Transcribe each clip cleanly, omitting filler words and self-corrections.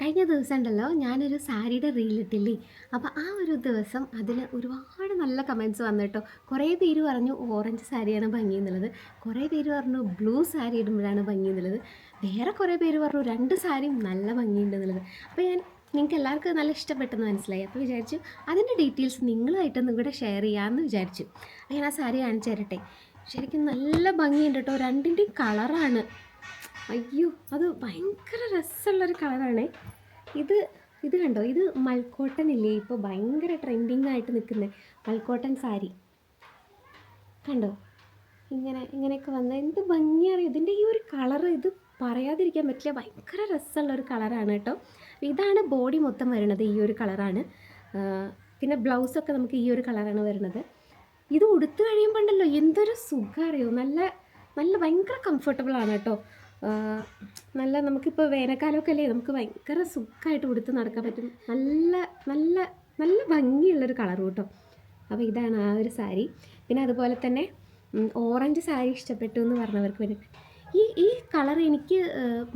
കഴിഞ്ഞ ദിവസം ഉണ്ടല്ലോ ഞാനൊരു സാരിയുടെ റീലിട്ടില്ലേ. അപ്പോൾ ആ ഒരു ദിവസം അതിൽ ഒരുപാട് നല്ല കമൻറ്റ്സ് വന്നു കേട്ടോ. കുറേ പേര് പറഞ്ഞു ഓറഞ്ച് സാരിയാണ് ഭംഗി എന്നുള്ളത്, കുറേ പേര് പറഞ്ഞു ബ്ലൂ സാരി ഇടുമ്പോഴാണ് ഭംഗി എന്നുള്ളത്, വേറെ കുറേ പേര് പറഞ്ഞു രണ്ട് സാരിയും നല്ല ഭംഗിയുണ്ട് എന്നുള്ളത്. അപ്പോൾ നിങ്ങൾക്ക് എല്ലാവർക്കും നല്ല ഇഷ്ടപ്പെട്ടെന്ന് മനസ്സിലായി. അപ്പോൾ വിചാരിച്ചു അതിൻ്റെ ഡീറ്റെയിൽസ് നിങ്ങളുമായിട്ടൊന്നും കൂടെ ഷെയർ ചെയ്യാമെന്ന് വിചാരിച്ചു. ഞാൻ ആ സാരി കാണിച്ചു തരട്ടെ. ശരിക്കും നല്ല ഭംഗിയുണ്ട് കേട്ടോ. രണ്ടിൻ്റെയും കളറാണ്, അയ്യോ അത് ഭയങ്കര രസമുള്ളൊരു കളറാണ്. ഇത് ഇത് കണ്ടോ, ഇത് മൽക്കോട്ടൻ ഇല്ലേ, ഇപ്പോൾ ഭയങ്കര ട്രെൻഡിങ് ആയിട്ട് നിൽക്കുന്ന മൽക്കോട്ടൻ സാരി കണ്ടോ. ഇങ്ങനെയൊക്കെ വന്ന എന്ത് ഭംഗിയാണ് ഇതിൻ്റെ ഈ ഒരു കളറ്. ഇത് പറയാതിരിക്കാൻ പറ്റില്ല, ഭയങ്കര രസമുള്ളൊരു കളറാണ് കേട്ടോ. ഇതാണ് ബോഡി മൊത്തം വരുന്നത്, ഈ ഒരു കളറാണ്. പിന്നെ ബ്ലൗസൊക്കെ നമുക്ക് ഈ ഒരു കളറാണ് വരുന്നത്. ഇത് ഉടുത്ത് കഴിയുമ്പോൾ ഉണ്ടല്ലോ എന്തൊരു സുഖം അറിയോ, നല്ല നല്ല ഭയങ്കര കംഫർട്ടബിളാണ് കേട്ടോ. നല്ല നമുക്കിപ്പോൾ വേനൽക്കാലമൊക്കെ അല്ലേ, നമുക്ക് ഭയങ്കര സുഖമായിട്ട് ഉടുത്ത് നടക്കാൻ പറ്റും. നല്ല നല്ല നല്ല ഭംഗിയുള്ളൊരു കളർ കേട്ടോ. അപ്പോൾ ഇതാണ് ആ ഒരു സാരി. പിന്നെ അതുപോലെ തന്നെ ഓറഞ്ച് സാരി ഇഷ്ടപ്പെട്ടു എന്ന് പറഞ്ഞവർക്ക് വേണ്ടിയിട്ട് ഈ കളർ എനിക്ക്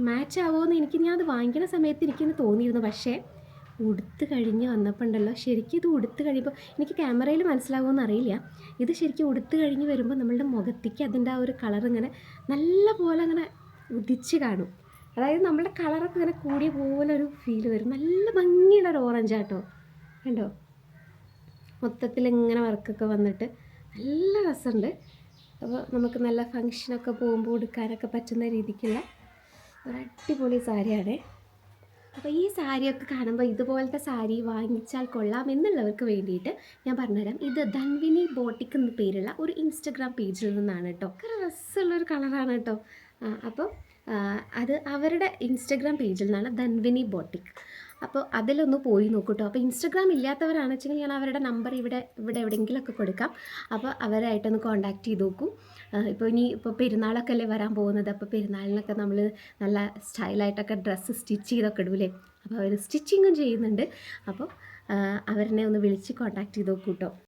മാച്ച് ആവുമോ എന്ന് ഞാൻ അത് വാങ്ങിക്കുന്ന സമയത്ത് എനിക്കിന്ന് തോന്നിയിരുന്നു. പക്ഷേ ഉടുത്ത് കഴിഞ്ഞ് വന്നപ്പോൾ ഉണ്ടല്ലോ, ശരിക്കും ഇത് ഉടുത്ത് കഴിയുമ്പോൾ എനിക്ക് ക്യാമറയിൽ മനസ്സിലാവുമെന്ന് അറിയില്ല, ഇത് ശരിക്കും ഉടുത്ത് കഴിഞ്ഞ് വരുമ്പോൾ നമ്മളുടെ മുഖത്തേക്ക് അതിൻ്റെ ആ ഒരു കളർ ഇങ്ങനെ നല്ല പോലെ അങ്ങനെ ഉദിച്ച് കാണും. അതായത് നമ്മളുടെ കളറൊക്കെ ഇങ്ങനെ കൂടിയ പോലെ ഒരു ഫീൽ വരും. നല്ല ഭംഗിയുള്ളൊരു ഓറഞ്ചാട്ടോ കണ്ടോ. മൊത്തത്തിൽ ഇങ്ങനെ വർക്കൊക്കെ വന്നിട്ട് നല്ല രസമുണ്ട്. അപ്പോൾ നമുക്ക് നല്ല ഫങ്ഷനൊക്കെ പോകുമ്പോൾ ഉടുക്കാനൊക്കെ പറ്റുന്ന രീതിക്കുള്ള ഒരു അടിപൊളി സാരിയാണ്. അപ്പോൾ ഈ സാരിയൊക്കെ കാണുമ്പോൾ ഇതുപോലത്തെ സാരി വാങ്ങിച്ചാൽ കൊള്ളാം എന്നുള്ളവർക്ക് വേണ്ടിയിട്ട് ഞാൻ പറഞ്ഞുതരാം. ഇത് ധൻവിനി ബോട്ടിക് എന്ന പേരുള്ള ഒരു ഇൻസ്റ്റഗ്രാം പേജിൽ നിന്നാണ് കേട്ടോ. ഭയങ്കര രസമുള്ളൊരു കളറാണ് കേട്ടോ. അപ്പോൾ അത് അവരുടെ ഇൻസ്റ്റഗ്രാം പേജിൽ നിന്നാണ്, ധൻവിനി ബോട്ടിക്. അപ്പോൾ അതിലൊന്ന് പോയി നോക്കൂട്ടോ. അപ്പോൾ ഇൻസ്റ്റഗ്രാം ഇല്ലാത്തവരാണെന്ന് വെച്ചെങ്കിൽ ഞാൻ അവരുടെ നമ്പർ ഇവിടെ എവിടെയെങ്കിലുമൊക്കെ കൊടുക്കാം. അപ്പോൾ അവരായിട്ടൊന്ന് കോൺടാക്റ്റ് ചെയ്ത് നോക്കൂ. ഇപ്പോൾ പെരുന്നാളൊക്കെ അല്ലേ വരാൻ പോകുന്നത്. അപ്പോൾ പെരുന്നാളിനൊക്കെ നമ്മൾ നല്ല സ്റ്റൈലായിട്ടൊക്കെ ഡ്രസ്സ് സ്റ്റിച്ച് ചെയ്തൊക്കെ ഇടൂലേ. അപ്പോൾ അവർ സ്റ്റിച്ചിങ്ങും ചെയ്യുന്നുണ്ട്. അപ്പോൾ അവരെന്നെ ഒന്ന് വിളിച്ച് കോൺടാക്റ്റ് ചെയ്ത് നോക്കൂ കേട്ടോ.